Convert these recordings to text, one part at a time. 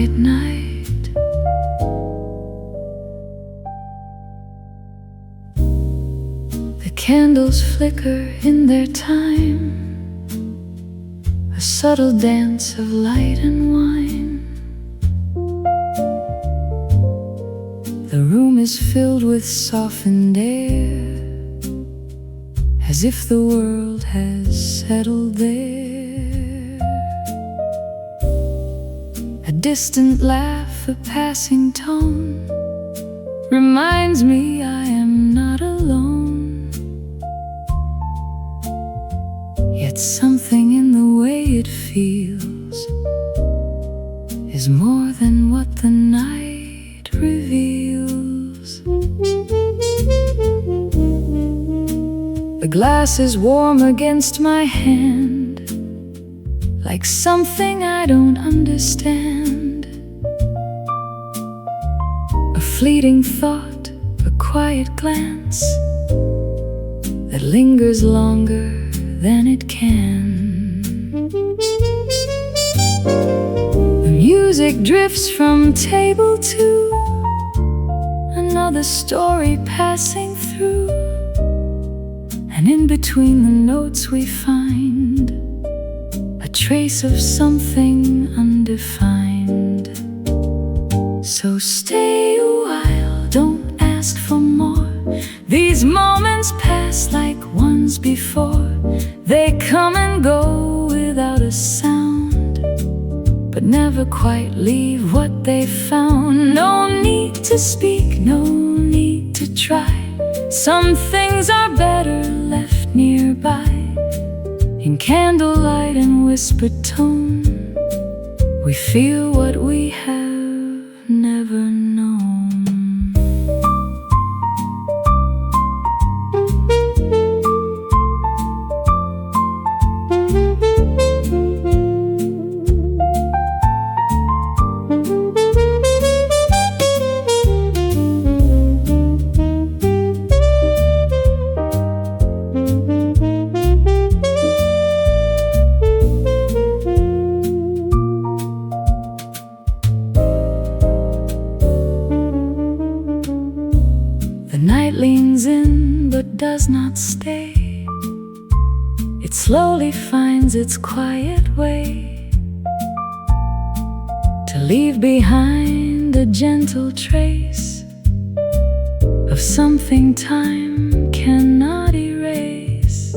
quiet night. The candles flicker in their time, a subtle dance of light and wine. The room is filled with softened air, as if the world has settled there. A distant laugh, a passing tone, reminds me I am not alone. Yet something in the way it feels is more than what the night reveals. The glass is warm against my hand, like something I don't understand. A fleeting thought, a quiet glance that lingers longer than it can. The music drifts from table to another story passing through, and in between the notes we find a trace of something undefined. So stay a while, don't ask for more. These moments pass like ones before. They come and go without a sound, but never quite leave what they found. No need to speak, no need to try. Some things are better left nearby. In candlelight and whispered tone, we feel what we have never known. Leans in but does not stay. It slowly finds its quiet way to leave behind a gentle trace of something time cannot erase.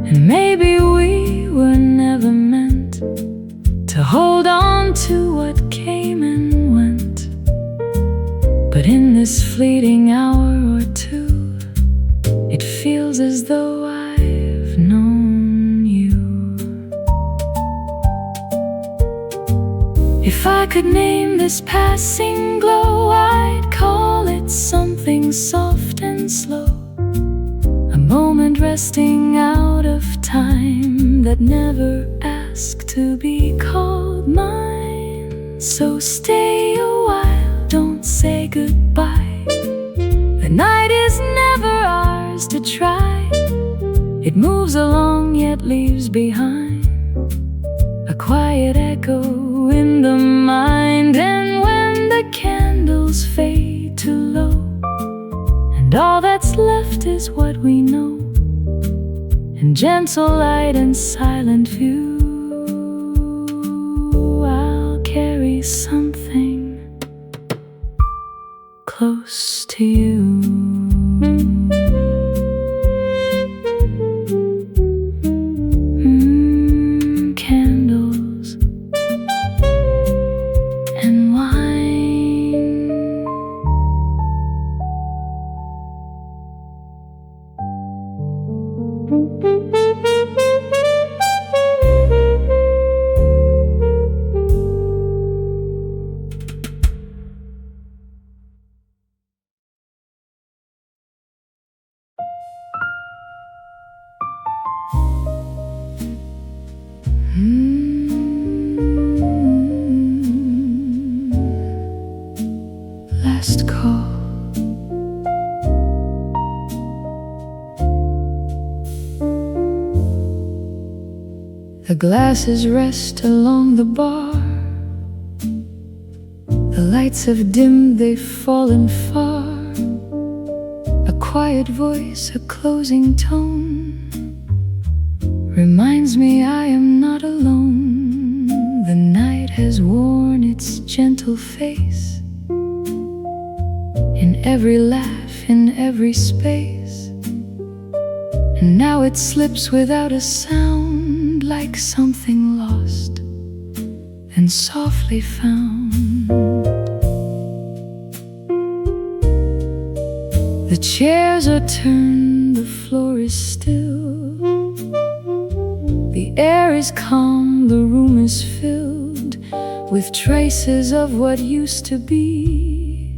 And maybe we were never meant to hold on to what came and went, but in this fleeting hour or two, it feels as though I've known you. If I could name this passing glow, I'd call it something soft and slow, a moment resting out of time that never asked to be called mine. So stay a while, don't say goodbye. The night is never ours to try. It moves along yet leaves behind a quiet echo in the mind. And when the candles fade to low, and all that's left is what we know, in gentle light and silent view, I'll carry something close to you. Candles and wine. Last call. The glasses rest along the bar. The lights have dimmed, they've fallen far. A quiet voice, a closing tone, reminds me I am not alone. The night has worn its gentle face, in every laugh, in every space. And now it slips without a sound, like something lost and softly found. The chairs are turned, the floor is still. The air is calm, the room is filled with traces of what used to be.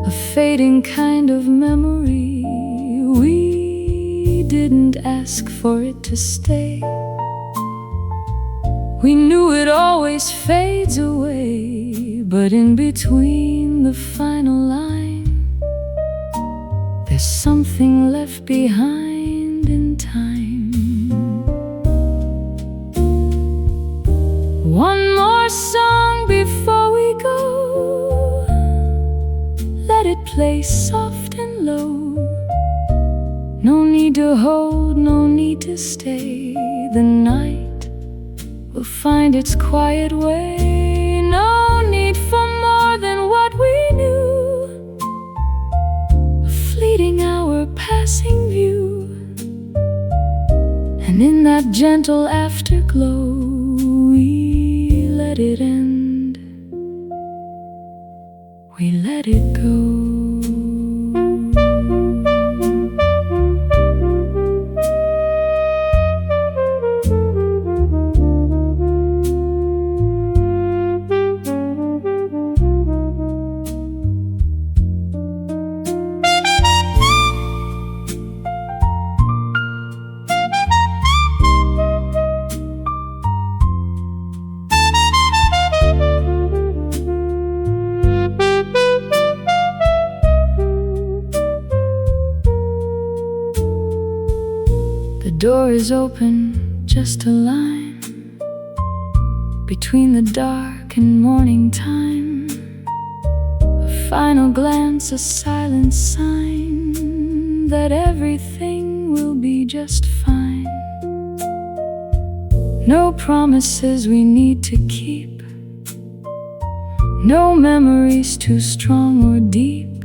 A fading kind of memory. We didn't ask for it to stay. We knew it always fades away, but in between the final line, there's something left behind in time. One more song before we go. Let it play soft and low. No need to hold, no need to stay. The night will find its quiet way. No need for more than what we knew. A fleeting hour, passing view, and in that gentle afterglow, we let it end. We let it go. The door is open, just a line between the dark and morning time. A final glance, a silent sign that everything will be just fine. No promises we need to keep, no memories too strong or deep,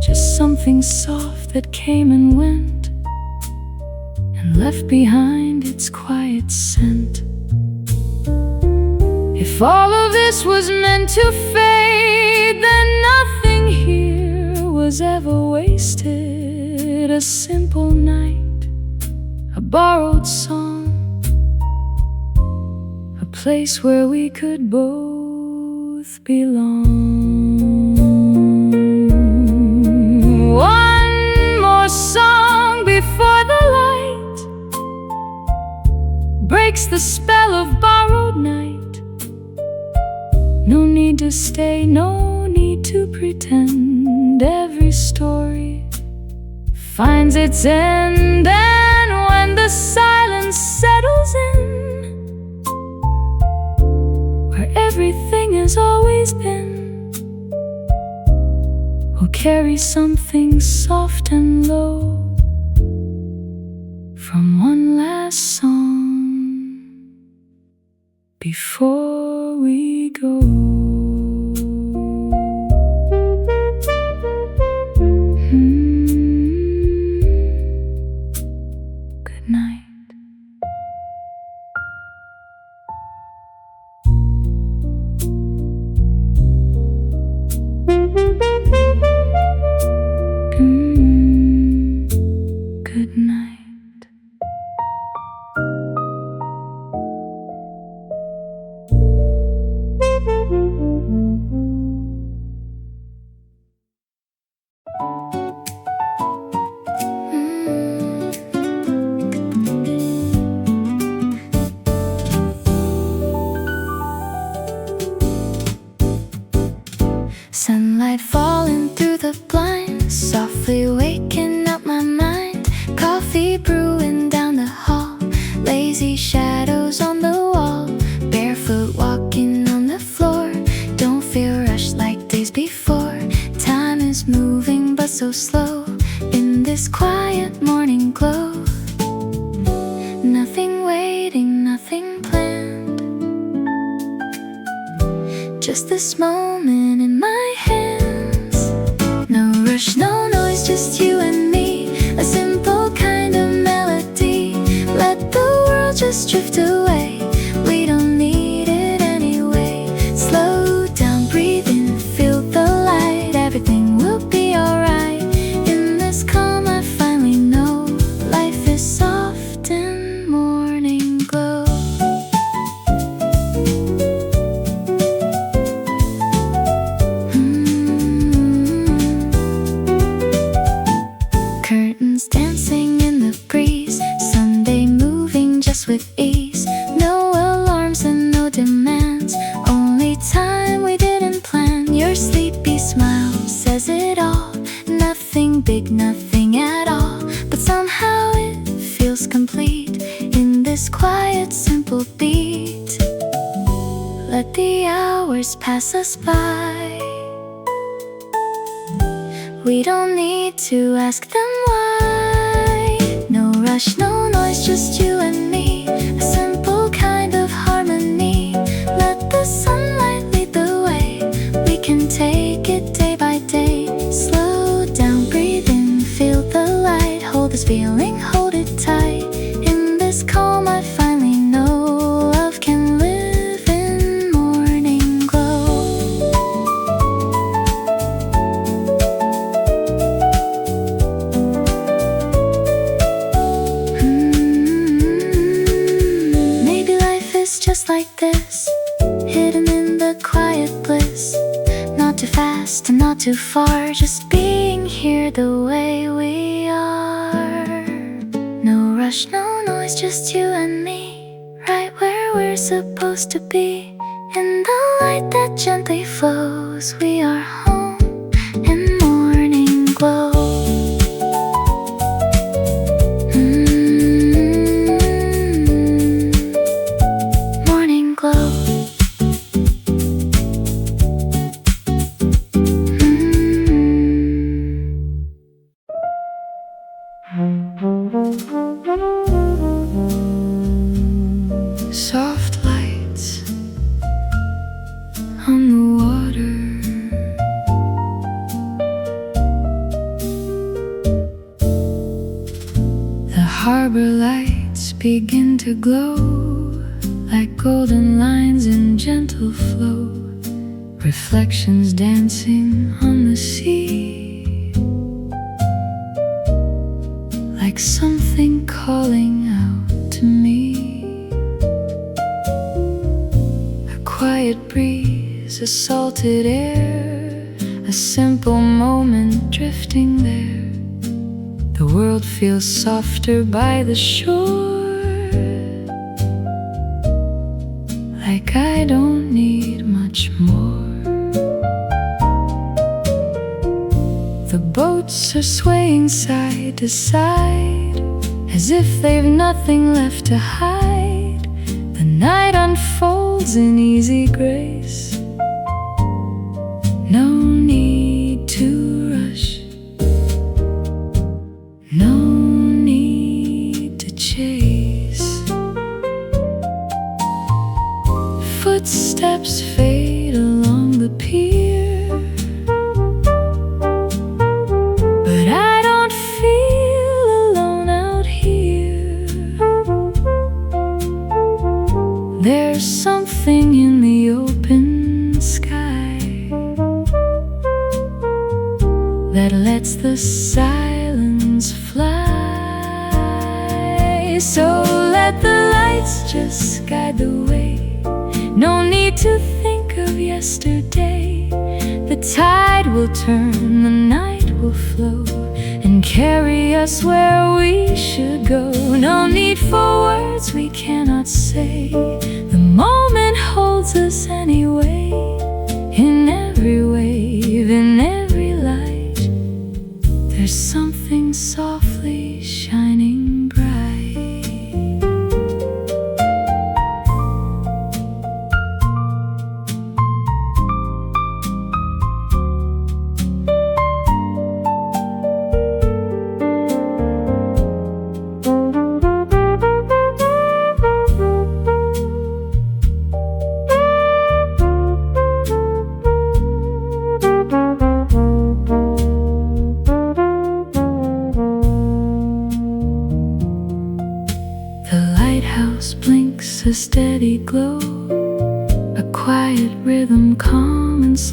just something soft that came and went, and left behind its quiet scent. If all of this was meant to fade, then nothing here was ever wasted. A simple night, a borrowed song, a place where we could both belong. One more song before the light breaks the spell of borrowed night. No need to stay, no need to pretend. Every story finds its end, and when the silence settles in, where everything has always been, we'll carry something soft and low from one last song before we go. Good night. Good night. Sunlight falling through the blinds, softly waking up my mind. Coffee brewing down the hall, late see shadows on the wall, barefoot walking on the floor. Don't feel rushed like days before. Time is moving but so slow in this quiet morning glow. Nothing waiting, nothing planned, just this moment in my hands. No rush, no noise, just you and me. A simple kind of melody. Let the world just drift away. We don't need it anyway. Slow down, breathe in, feel the light. Everything will be alright. In this calm I finally know life is soft in morning glow. Curtains dancing in the breeze, Sunday moving just with ease. No alarms and no demands, only time we didn't plan. Your sleepy smile says it all. Nothing big, nothing at all, but somehow it feels complete in this quiet, simple beat. Let the hours pass us by. We don't need to ask them why. No rush, no noise, just you and me. A simple kind of harmony. Let the sunlight lead the way. We can take it day by day. Slow down, breathe in, feel the light. Hold this feeling, hold it tight. In this calm I finally know love can live in morning glow. Maybe life is just like this, hidden in the quiet bliss. Not too fast and not too far, just being here the way we are. No rush, no noise, just you and me, right where we're supposed to be. In the light that gently flows, we are home in morning glow. Morning glow. Soft lights on the water, the harbor lights begin to glow like golden lines in gentle flow, reflections dancing on the sea, like something calling out to me. A quiet breeze, a salted air, a simple moment drifting there. The world feels softer by the shore, like I don't need much more. The boats are swaying side to side, as if they've nothing left to hide. The night unfolds in easy grace. No need to rush, no need to chase. Footsteps fade along the pier, but I don't feel alone out here. There's something in the open sky that lets the silence fly. So let the lights just guide the way. No need to think of yesterday. The tide will turn, the night will flow, and carry us where we should go. No need for words we cannot say. The moment holds us anyway. In every wave, in every light, there's something softly shining bright.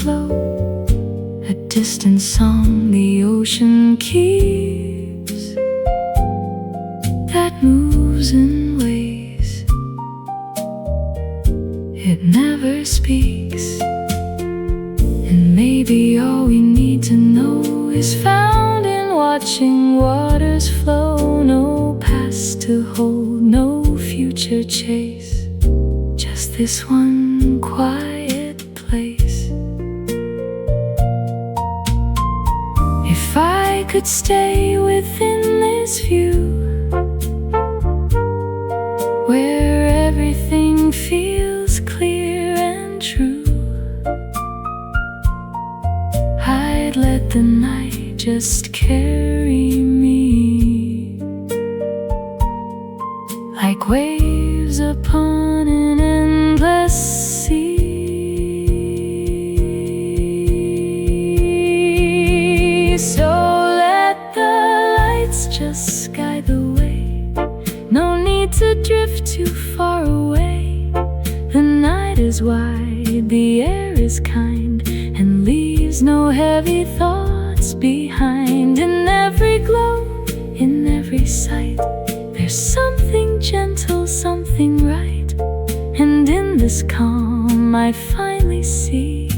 flow, a distant song the ocean keeps, that moves in ways it never speaks. And maybe all we need to know is found in watching waters flow. No past to hold, no future chase, just this one quiet place. If I could stay within this view, where everything feels clear and true, I'd let the night just carry me, like waves upon an endless sea. So let the lights just guide the way, no need to drift too far away. The night is wide, the air is kind, and leaves no heavy thoughts behind. In every glow, in every sight, there's something gentle, something right. And in this calm I finally see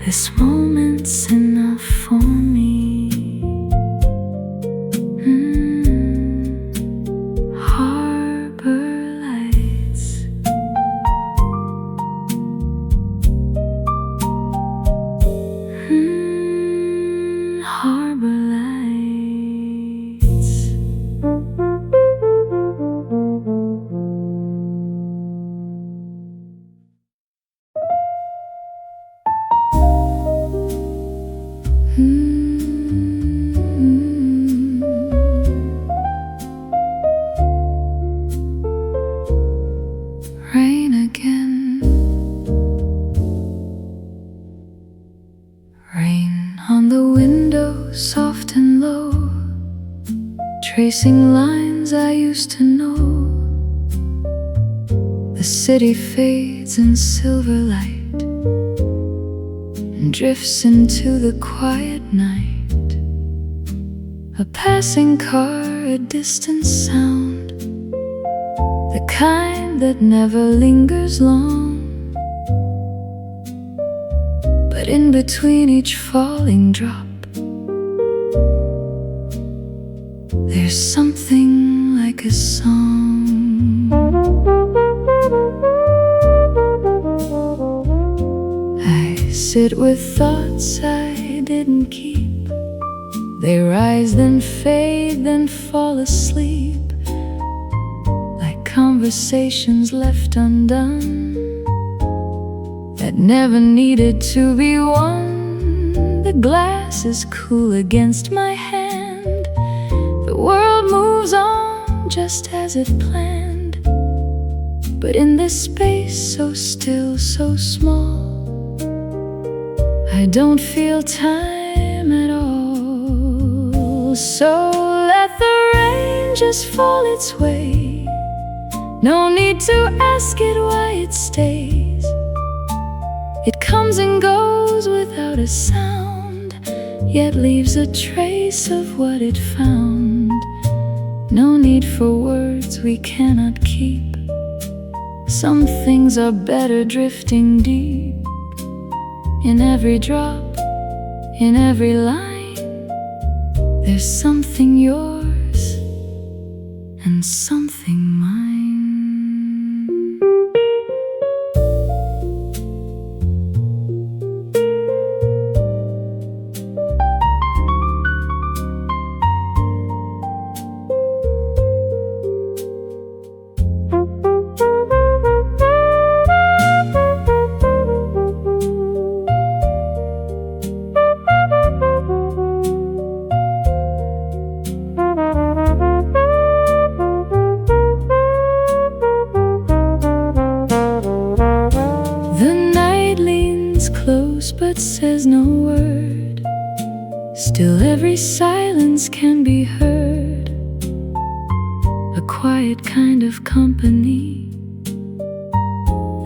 this moment's enough for me. Harbor lights, harbor lights. Rain again, rain on the window, soft and low, tracing lines I used to know. The city fades in silver light and drifts into the quiet night. A passing car, a distant sound, the kind that never lingers long. But in between each falling drop, there's something like a song. I sit with thoughts I didn't keep. They rise, then fade, then fall asleep, like conversations left undone that never needed to be won. The glass is cool against my hand, the world moves on just as it planned. But in this space so still, so small, I don't feel time at all. So let the rain just fall its way, no need to ask it why it stays. It comes and goes without a sound, yet leaves a trace of what it found. No need for words we cannot keep. Some things are better drifting deep. In every drop, in every line, there's something yours and something mine. But says no word. Still every silence can be heard, a quiet kind of company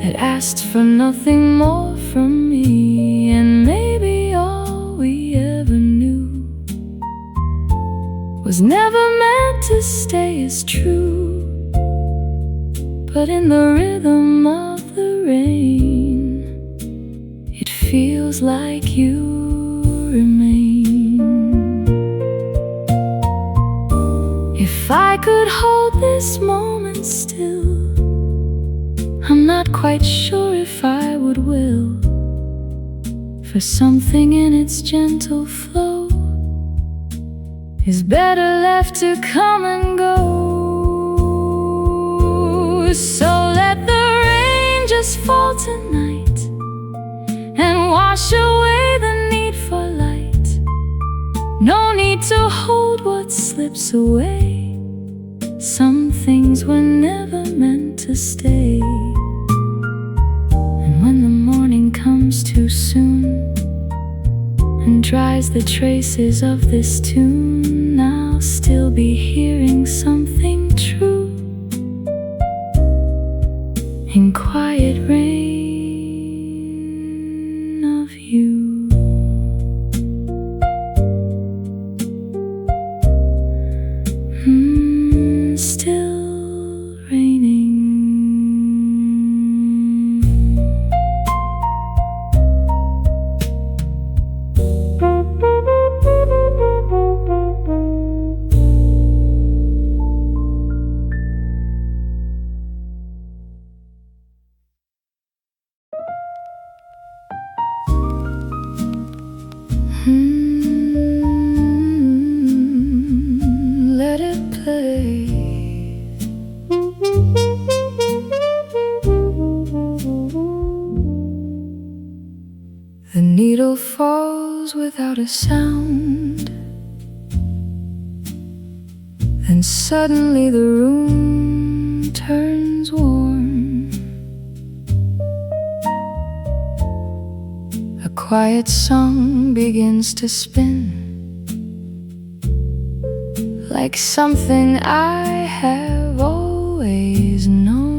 that asked for nothing more from me. And maybe all we ever knew was never meant to stay as true. But in the rhythm of the rain, it feels like you remain. If I could hold this moment still, I'm not quite sure if I would will, for something in its gentle flow is better left to come and go. So let the rain just fall tonight and wash away the need for light. No need to hold what slips away. Some things were never meant to stay. And when the morning comes too soon and dries the traces of this tune, I'll still be hearing something true in quiet rain of you. Still raining. Let it play. The needle falls without a sound, then suddenly the room turns warm. A quiet song begins to spin, like something I have always known.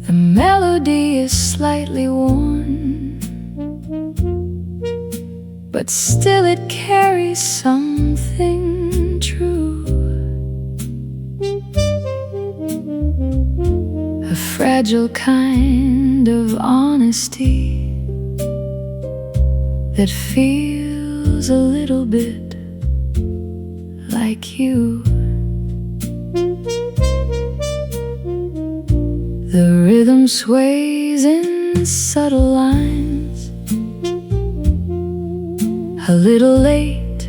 The melody is slightly worn, but still it carries something true. A fragile kind of honesty that feels a little bit like you. The rhythm sways in subtle lines, a little late,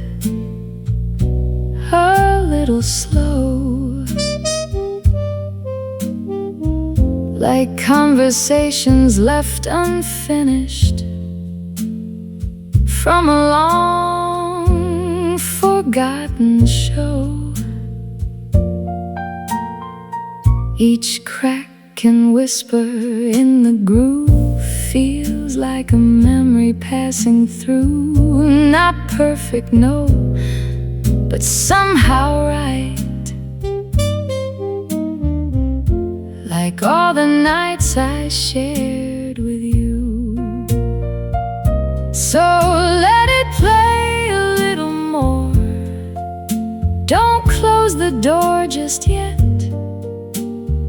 a little slow, like conversations left unfinished from a long forgotten show. Each crack and whisper in the groove feels like a memory passing through. Not perfect, no, but somehow right, like all the nights I shared with you. So let it play a little more. Don't close the door just yet.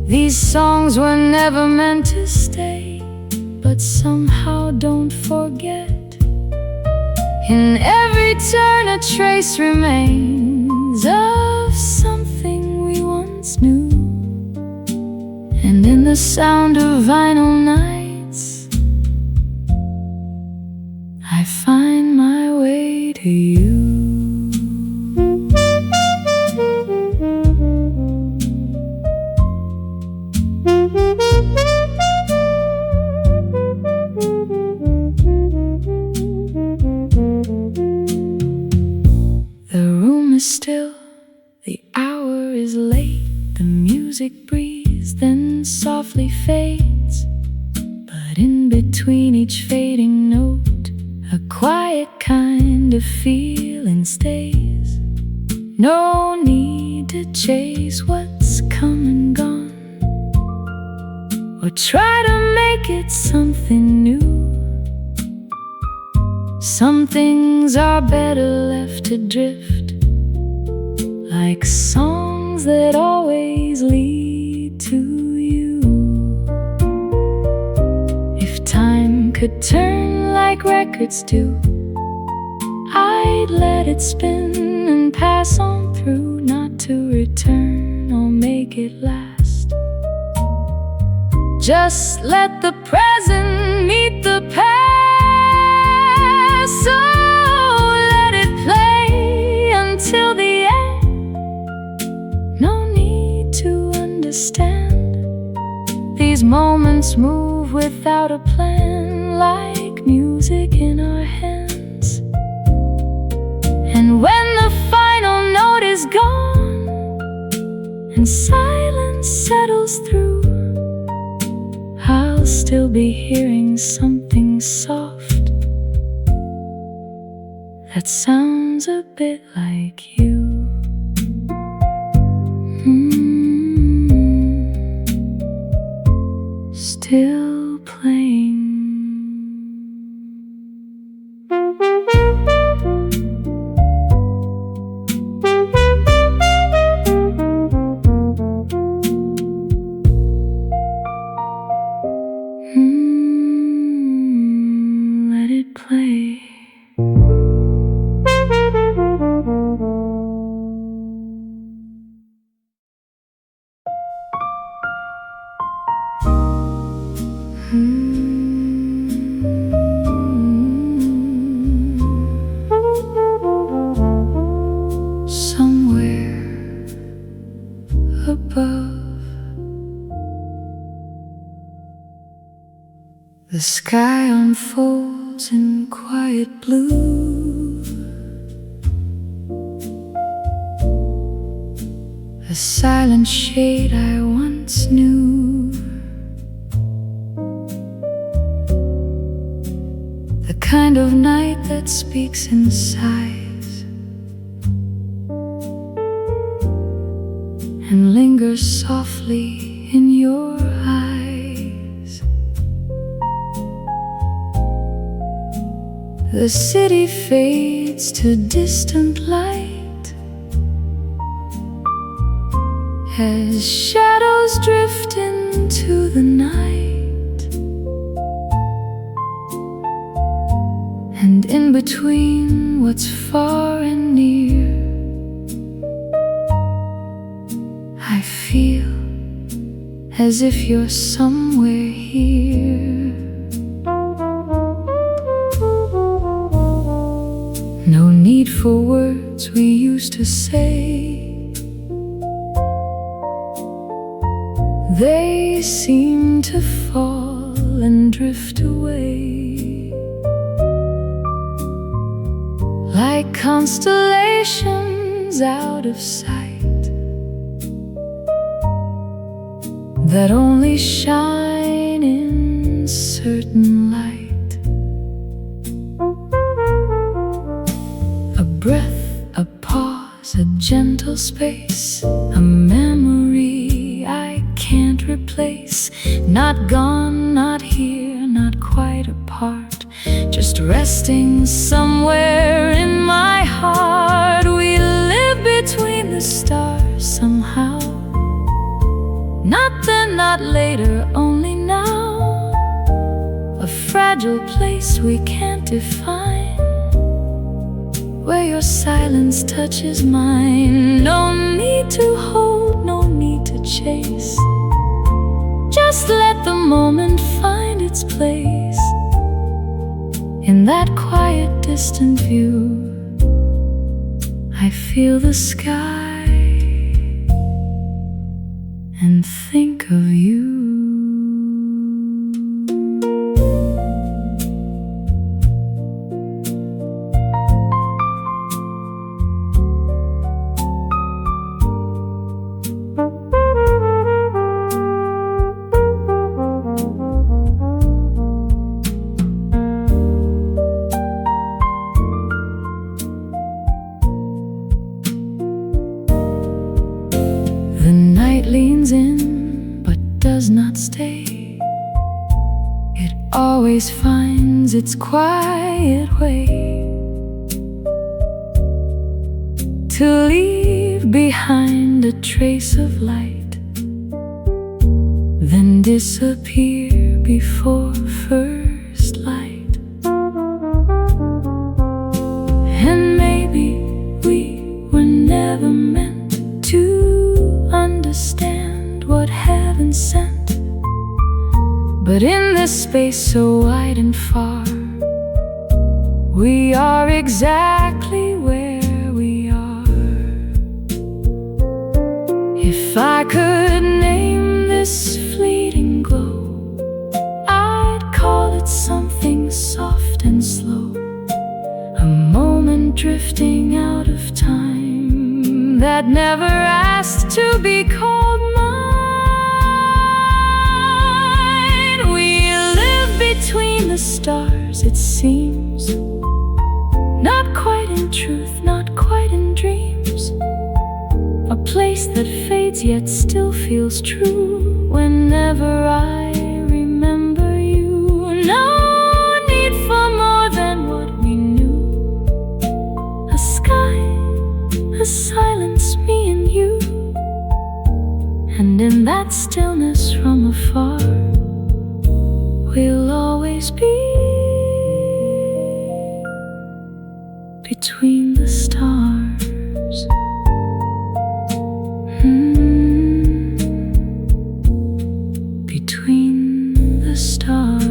These songs were never meant to stay, but somehow don't forget. In every turn a trace remains of something we once knew. And in the sound of vinyl nights, I find my way to you. The room is still, the hour is late, the music breathes, then softly fades. But in between each fading note, a quiet kind of feeling stays. No need to chase what's has come and gone, or try to make it something new. Some things are better left to drift, like songs that always lead to you. If time could turn like records do, I'd let it spin and pass on through, not to return or make it last. Just let the present meet the past, so let it play until the end. No need to understand. These moments move without a plan, like music in our hands. And when the final note is gone and silence settles through, I'll still be hearing something soft that sounds a bit like you. Still playing. Let it play. Somewhere above, the sky unfolds in quiet blue, a silent shade I once knew, the kind of night that speaks in sighs and lingers softly in your eyes. The city fades to distant light as shadows drift into the night, and in between what's far and near, I feel as if you're somewhere here. No need for words we used to say, they seem to fall and drift away, like constellations out of sight that only shine in certain light. A breath, a pause, a gentle space, a memory I can't replace. Not gone, not here, not quite apart, just resting somewhere in my heart. We live between the stars somehow, not then, not later, only now. A fragile place we can't define, where your silence touches mine. No need to hold, no need to chase, just let the moment find its place. In that quiet distant view, I feel the sky and think of you. not stay. It always finds its quiet way to leave behind a trace of light, then disappear before first light. And maybe we were never meant to understand what heaven sent, but in this space so wide and far, we are exactly where we are. If I could name this fleeting glow, I'd call it something soft and slow, a moment drifting out of time that never asked to be called mine. We live between the stars, it seems, not quite in truth, not quite in dreams, a place that fades yet still feels true whenever I remember you. No need for more than what we knew, a sky, a silence, me and you, and in that stillness from afar, we'll always be between the stars. Between the stars.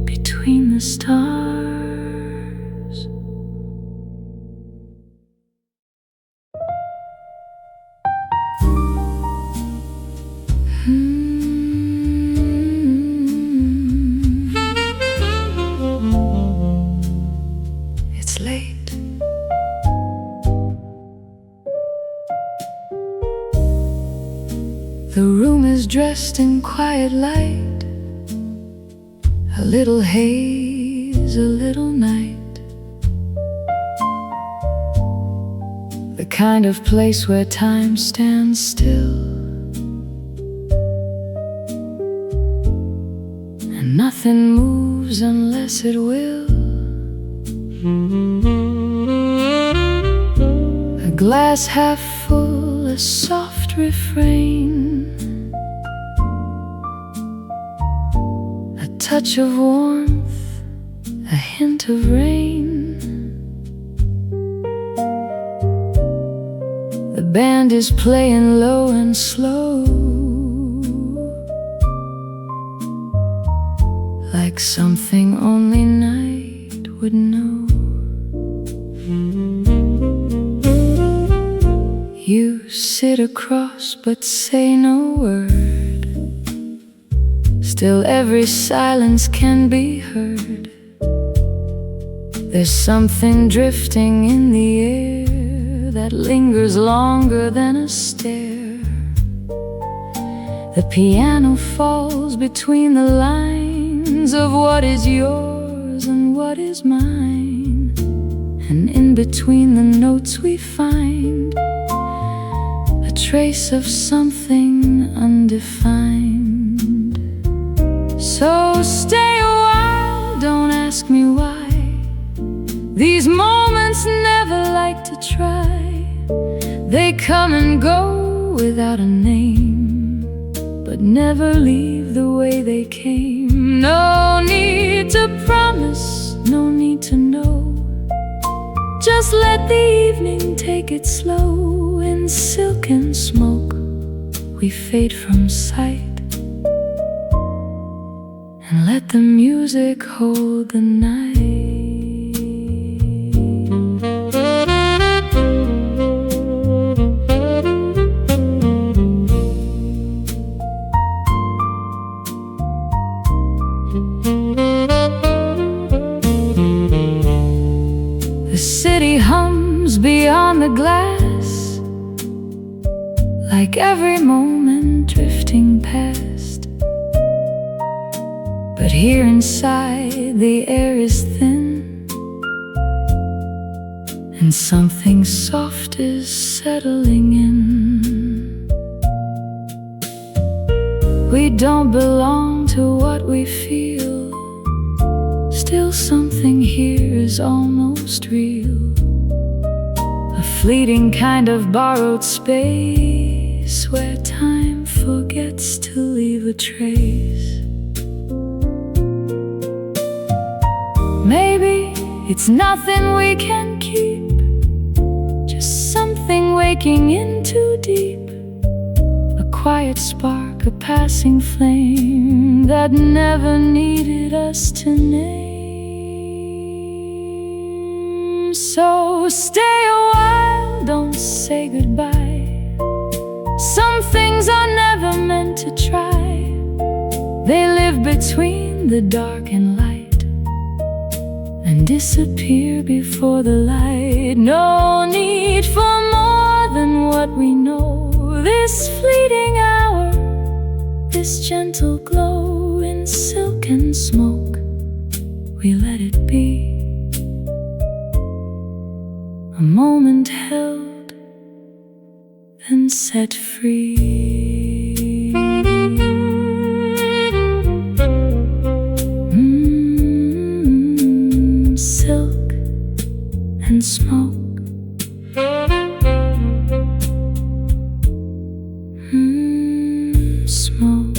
Between the stars. It's late. The room is dressed in quiet light, a little haze, a little night, the kind of place where time stands still and nothing moves unless it will. A glass half full, a soft refrain, a touch of warmth, a hint of rain. The band is playing low and slow, like something only night would know. You sit across but say no word, still every silence can be heard. There's something drifting in the air that lingers longer than a stare. The piano falls between the lines of what is yours and what is mine, and in between the notes we find a trace of something undefined. So stay a while, don't ask me why. These moments never like to try. They come and go without a name, but never leave the way they came. No need to promise, no need to know. Just let the evening take it slow. In silk and smoke we fade from sight, and let the music hold the night. The city hums beyond the glass, like every moment drifting past. But here inside the air is thin, and something soft is settling in. We don't belong to what we feel, still something here is almost real. A fleeting kind of borrowed space where time forgets to leave a trace. Maybe it's nothing we can keep, just something waking in too deep. A quiet spark, a passing flame that never needed us to name. So stay a while, don't say goodbye. Some things are never meant to try. They live between the dark and light and disappear before the light. No need for more than what we know. This fleeting hour, this gentle glow in silk and smoke, we let it be. A moment held, then set free. Silk and smoke. Smoke.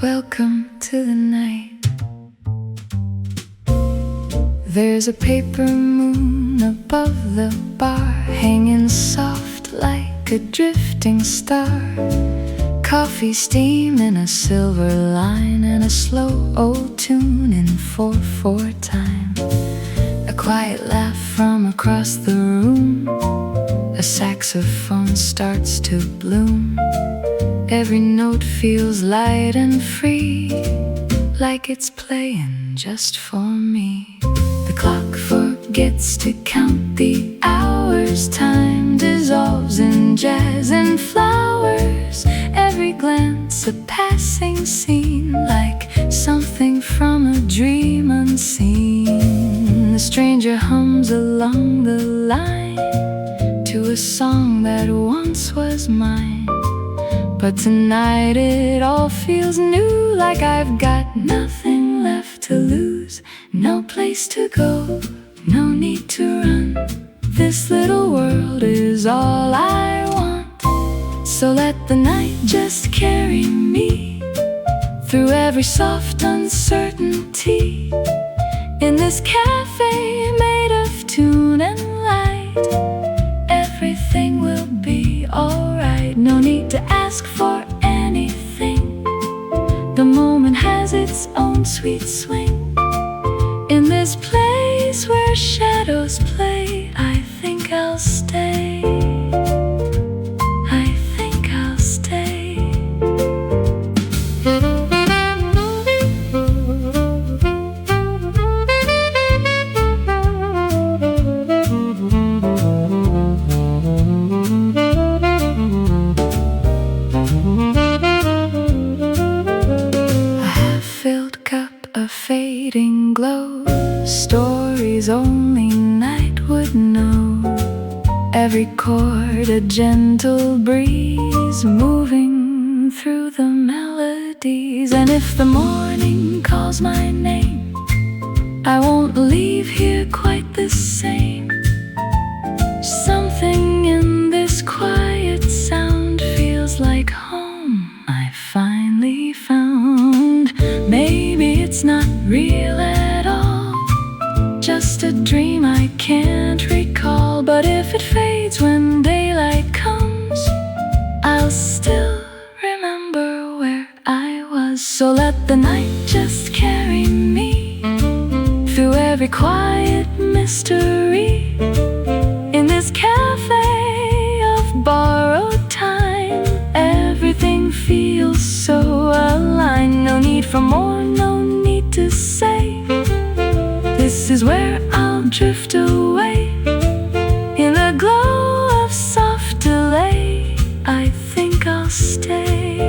Welcome to the night. There's a paper moon above the bar, hanging soft like a drifting star. Coffee steam in a silver line, and a slow old tune in 4/4 time. A quiet laugh from across the room, a saxophone starts to bloom. Every note feels light and free, like it's playing just for me. The clock forgets to count the hours, time dissolves in jazz and flowers. Every glance a passing scene, like something from a dream unseen. The stranger hums along the line to a song that once was mine. But tonight it all feels new, like I've got nothing left to lose. No place to go, no need to run. This little world is all I want. So let the night just carry me through every soft uncertainty. In this cafe made of tune and light, everything will be alright. No need to ask for anything. The moment has its own sweet swing. In this place where shadows play, I think I'll stay. I think I'll stay. A fading glow, stories only night would know. Every chord a gentle breeze, moving through the melodies. And if the morning calls my name, I won't leave here quite the same. Something in this quiet sound feels like home I finally found. Maybe it's not real at all, just a dream I can't recall. But if it fades when daylight comes, I'll still remember where I was. So let the night just carry me through every quiet mystery. feel so aligned. No need for more, no need to say. This is where I'll drift away. In the glow of soft delay, I think I'll stay.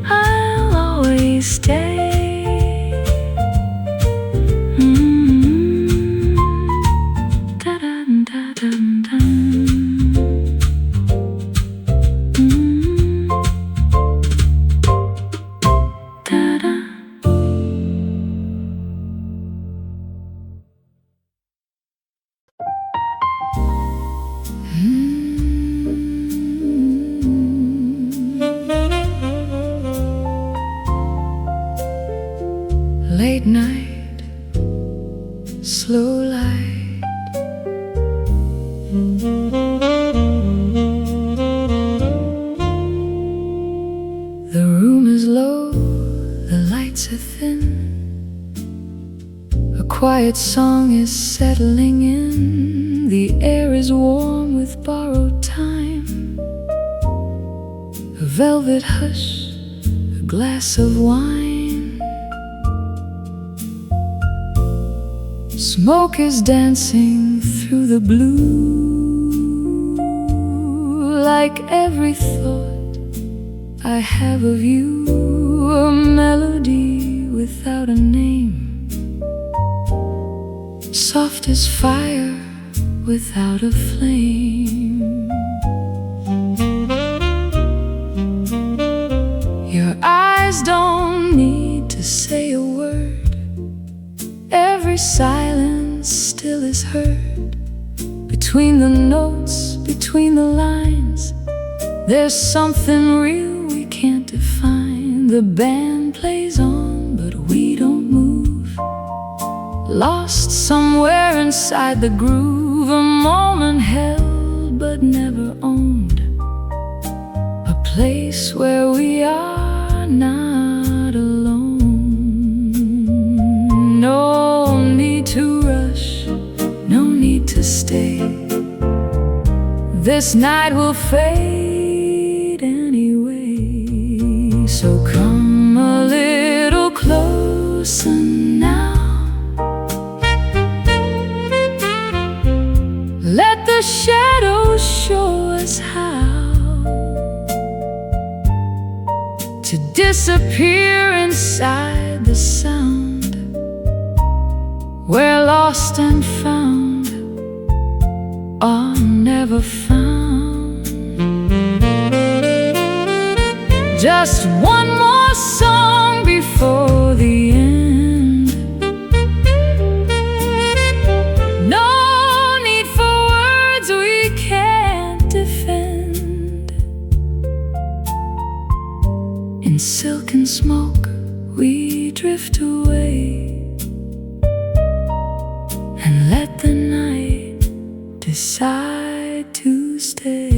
I'll always stay. Late night, slow light. The room is low, the lights are thin. A quiet song is settling in. The air is warm with borrowed time. A velvet hush, a glass of wine. Smoke is dancing through the blue. Like every thought I have of you, a melody without a name. Soft as fire without a flame. Your eyes don't need to say a word. Every silence still is heard. Between the notes, between the lines, there's something real we can't define. The band plays on, but we don't move. Lost somewhere inside the groove. A moment held, but never owned. A place where we are not alone. No need to rush, no need to stay. This night will fade anyway. So come a little closer now. Let the shadows show us how to disappear inside the sound. Where lost and found are never found. Just one more song before the end. No need for words we can't defend. In silken smoke we drift away. And let the night decide to stay.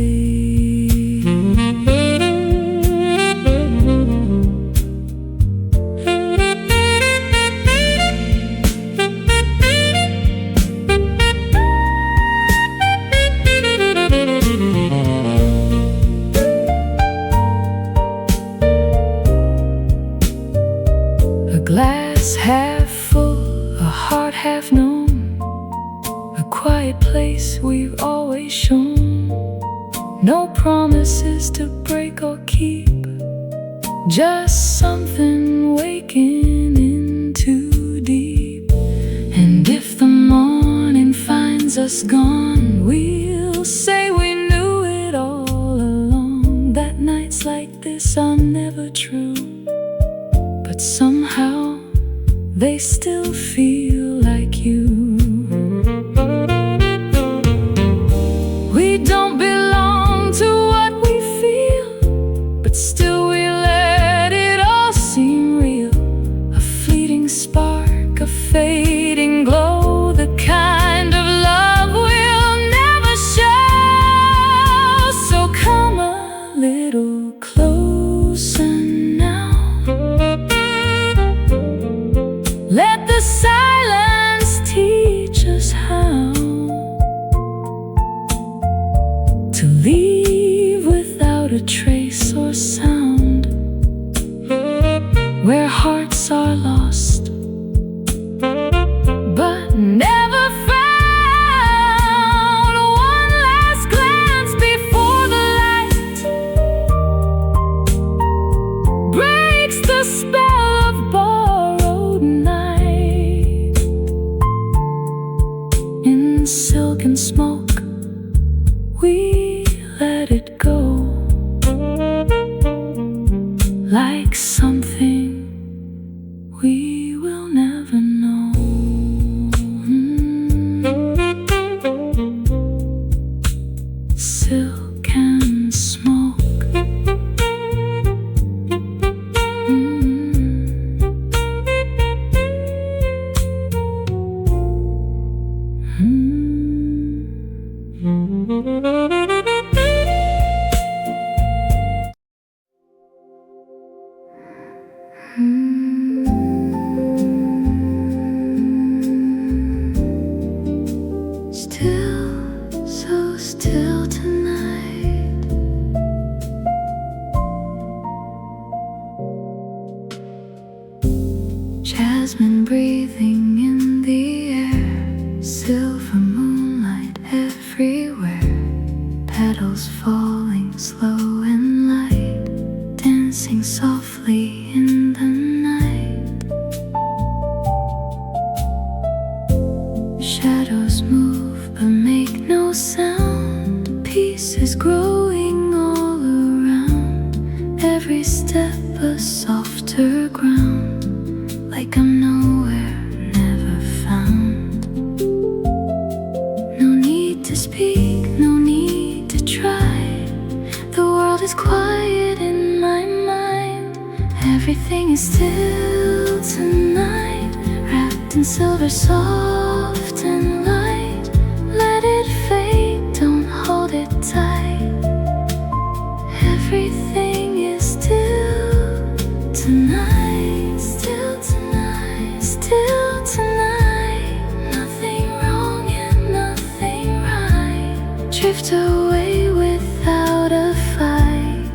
A glass half full, a heart half known. A quiet place we've always shown. No promises to break or keep. Just something waking in too deep. And if the morning finds us gone, we'll say we knew it all along. That nights like this are never true, but somehow they still feel like you. We don't belong to what we feel, but still we let it all seem real. A fleeting spark, a fading glow, the kind of love we'll never show. So come a little closer now. Let the silence jasmine breathing in the air, silver moonlight everywhere, petals falling slow and light, dancing softly in the night. Shadows move but make no sound, peace is growing all around, every step a softer ground, like I'm nowhere, never found. No need to speak, no need to try, the world is quiet in my mind, everything is still tonight, wrapped in silver, soft and light. Let it fade, don't hold it tight, everything is still tonight, still tonight, still tonight. Nothing wrong and nothing right, drift away without a fight,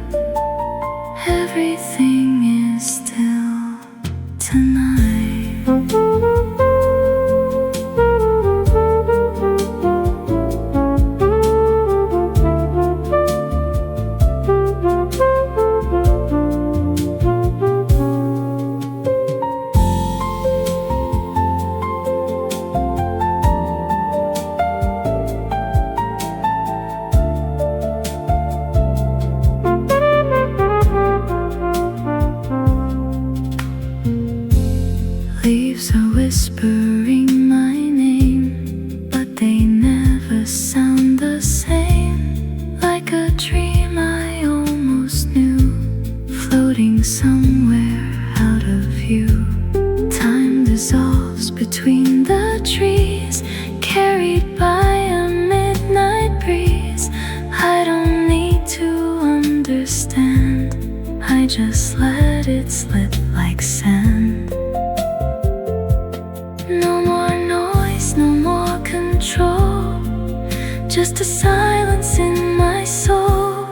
everything is still tonight. Leaves are whispering my name, but they never sound the same. Like a dream I almost knew, floating somewhere out of view. Time dissolves between the trees, carried by a midnight breeze. I don't need to understand, I just let it slip like sand. No more noise, no more control, just a silence in my soul.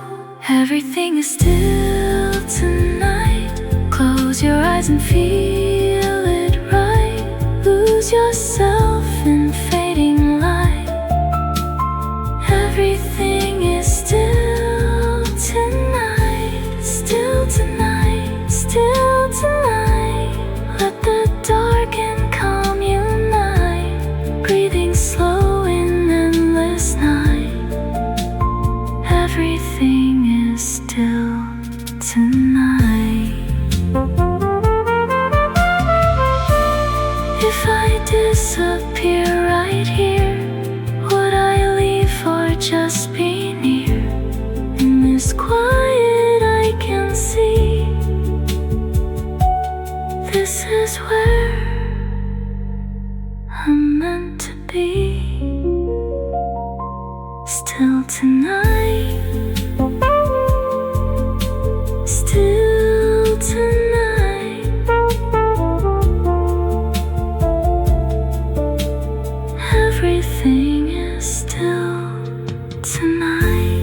Everything is still tonight, close your eyes and feel it right. Lose yourself in fading light, everything is still tonight, still tonight, still tonight. Let the dark and calm unite, breathing slow in endless night, everything is still tonight. If I disappear right here, would I leave or just be near? In this quiet I can see, this is where I'm meant to be. Still tonight, still tonight, everything is still tonight.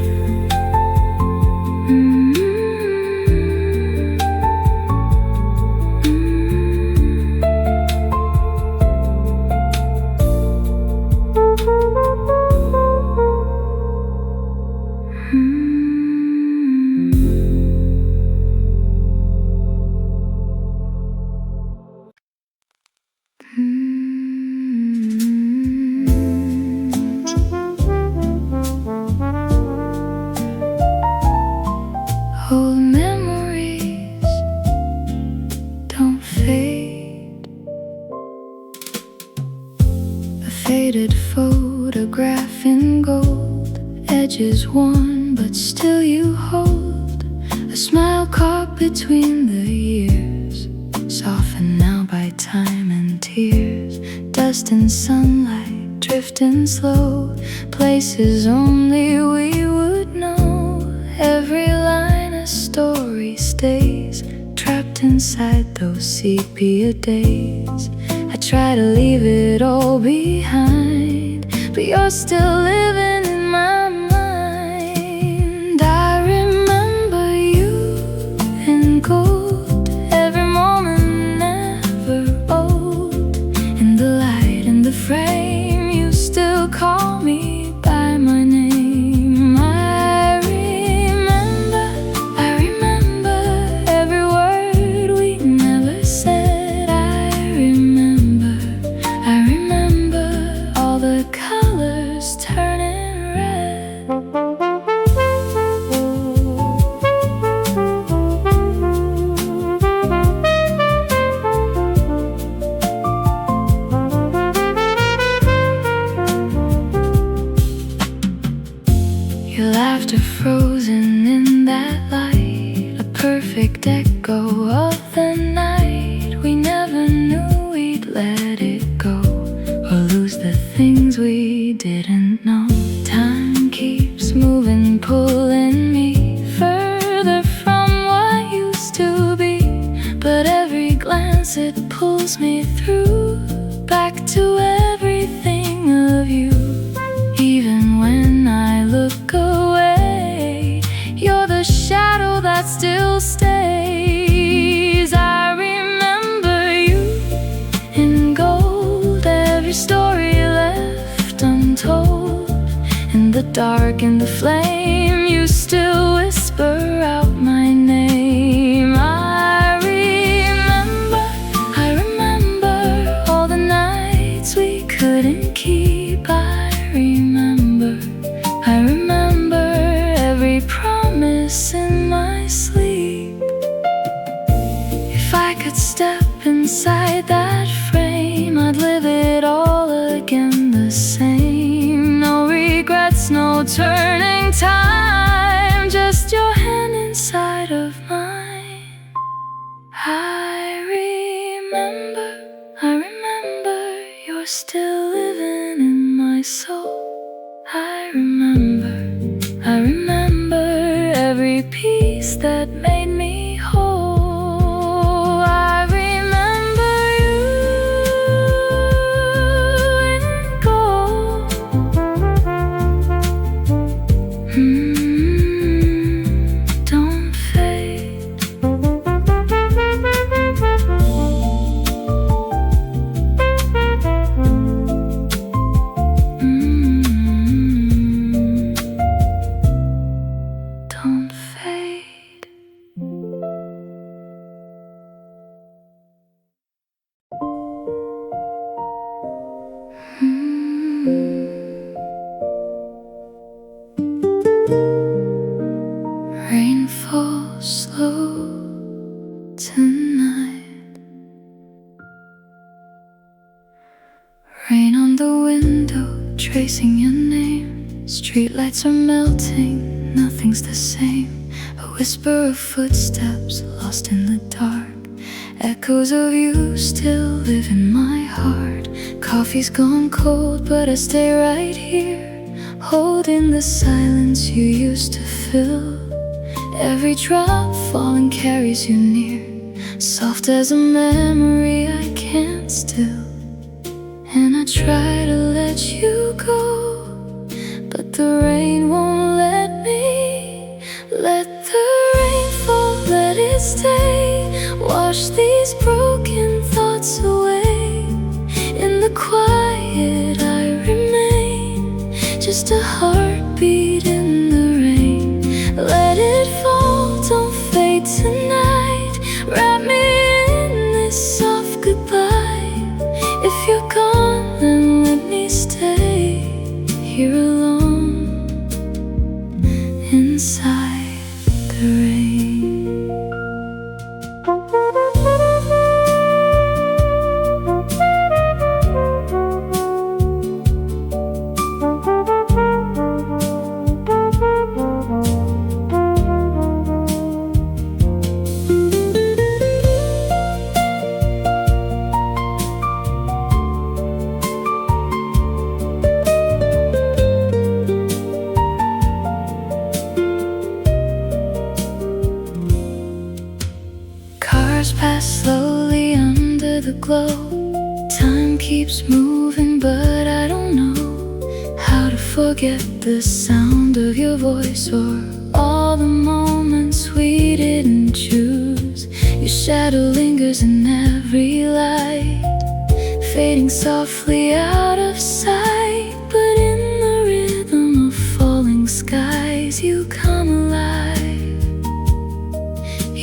Old memories don't fade. A faded photograph in gold, edges worn but still you hold. A smile caught between the years, softened now by time and tears. Dust and sunlight drifting slow, places only we would know. Every line a story stays, trapped inside those sepia days. I try to leave it all behind, but you're still living in my mind. I remember you in gold, every moment never old. Even in that light, a perfect echo of the night. We never knew we'd let it go, or lose the things we didn't know. Time keeps moving, pulling me further from what used to be, but every glance it pulls me through, back to everything of you. Even when I look away, you're the shadow that still stays. I remember you in gold, every story left untold. In the dark, in the flame, you still whisper out my name. I remember all the nights we couldn't keep. I remember every promise in my sleep. If I could step inside that frame, I'd live it all again the same. No regrets, no turning time, just your hand inside of mine. I remember you're still living in my soul. I remember every piece that made me whole. I remember you in gold. Don't fade. Don't fade. Rain falls slow tonight. Rain on the window, tracing your name. Streetlights are melting, nothing's the same. A whisper of footsteps lost in the dark. Echoes of you still live in my heart. Coffee's gone cold, but I stay right here, holding the silence you used to fill. Every drop falling carries you near, soft as a memory I can't still. And I try to let you go, but the rain won't let me. Let the rain fall, let it stay. Wash these broken thoughts away. In the quiet I remain, just a heartbeat in the rain. Let it fall, don't fade tonight. Wrap me in this soft goodbye. If you're gone, then let me stay here alone inside the rain. Cars pass slowly under the glow. Time keeps moving, but I don't know how to forget the sound of your voice, or all the moments we didn't choose. Your shadow lingers in every light, fading softly out of sight. But in the rhythm of falling skies, you come alive.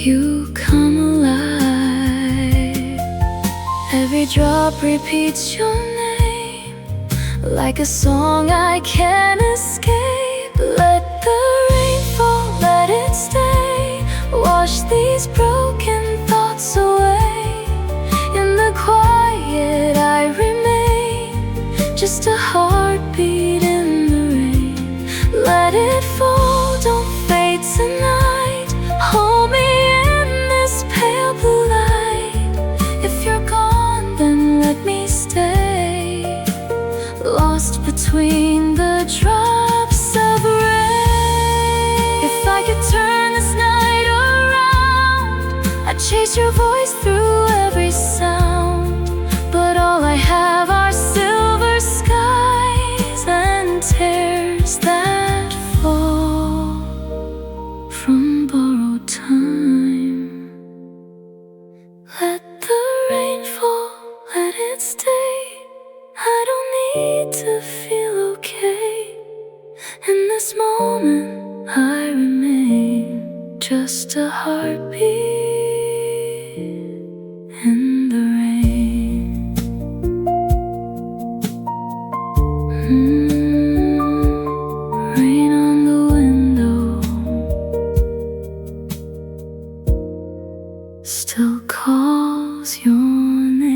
You come alive. Every drop repeats your name, like a song I can't escape. Let the rain fall, let it stay. Wash these broken thoughts away. In the quiet I remain, just a heartbeat in the rain. Let it fall, don't fade tonight. Hold me in this pale blue light. If you're gone, then let me stay, lost between the drops of rain. If I could turn this night around, I'd chase your voice through every sound. But all I have are silver skies and tears that fall from borrowed time. Let the rain fall, let it stay. I don't need to feel okay. In this moment I remain just a heartbeat in the rain. Rain on the window still calls your name.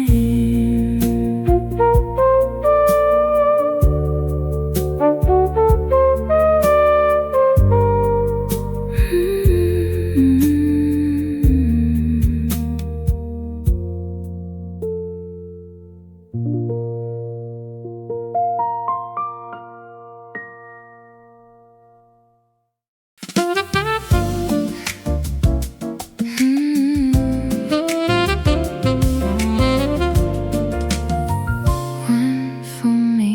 One for me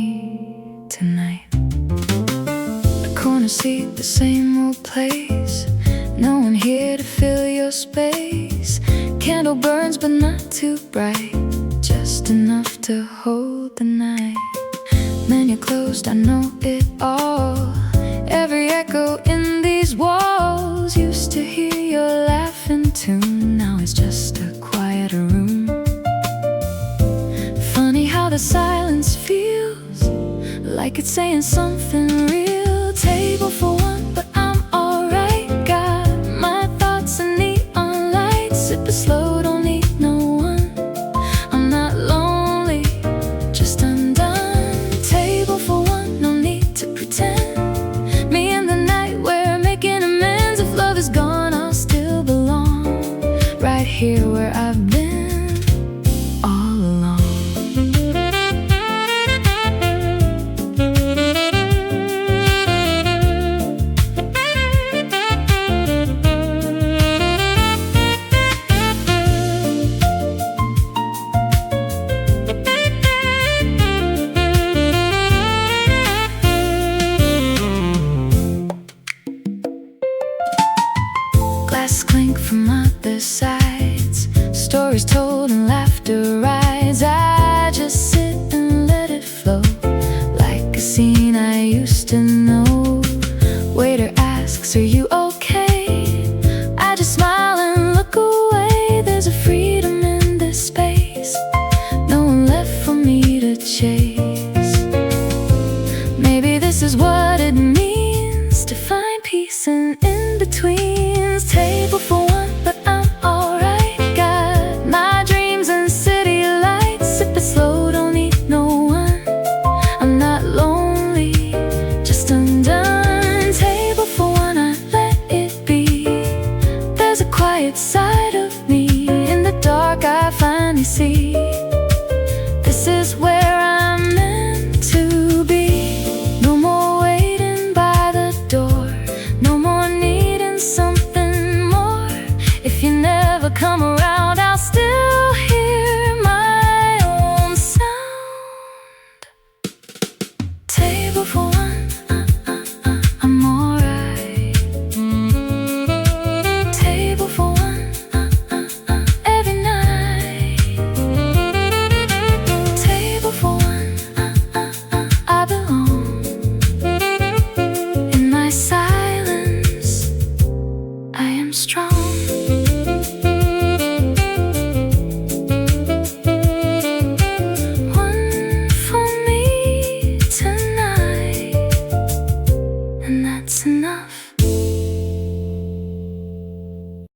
tonight. The corner seat, the same old place. No one here to fill your space. Candle burns but not too bright, just enough to hold the night. Menu closed, I know it all. Every echo in these walls. Used to hear your laughing tune, now it's just a quieter room. Funny how the silence feels like it's saying something real. Table for one, but I'm alright. Got my thoughts and neon lights. Sip it slow, don't need no one. I'm not lonely, just undone. Table for one, no need to pretend. Me and the night, we're making amends. If love is gone, I'll still belong right here where I've been all along. Glass clink from other sides, stories told and laughter rise. I just sit and let it flow, like a scene I used to know. Waiter asks, are you okay? I just smile and look away. There's a freedom in this space, no one left for me to chase. Maybe this is what it means to find peace in in-betweens. Table for one, but I'm alright. Got my dreams and city lights. Sip it slow, don't need no one. I'm not lonely, just undone. Table for one, I let it be. There's a quiet side of me. In the dark I finally see, this is where I'm meant to be. No more waiting by the door, no more needing something more. If you never come around, I'll still hear my own sound. Table for one, I'm alright. Table for one, every night. Table for one, I belong. In my silence, I am strong.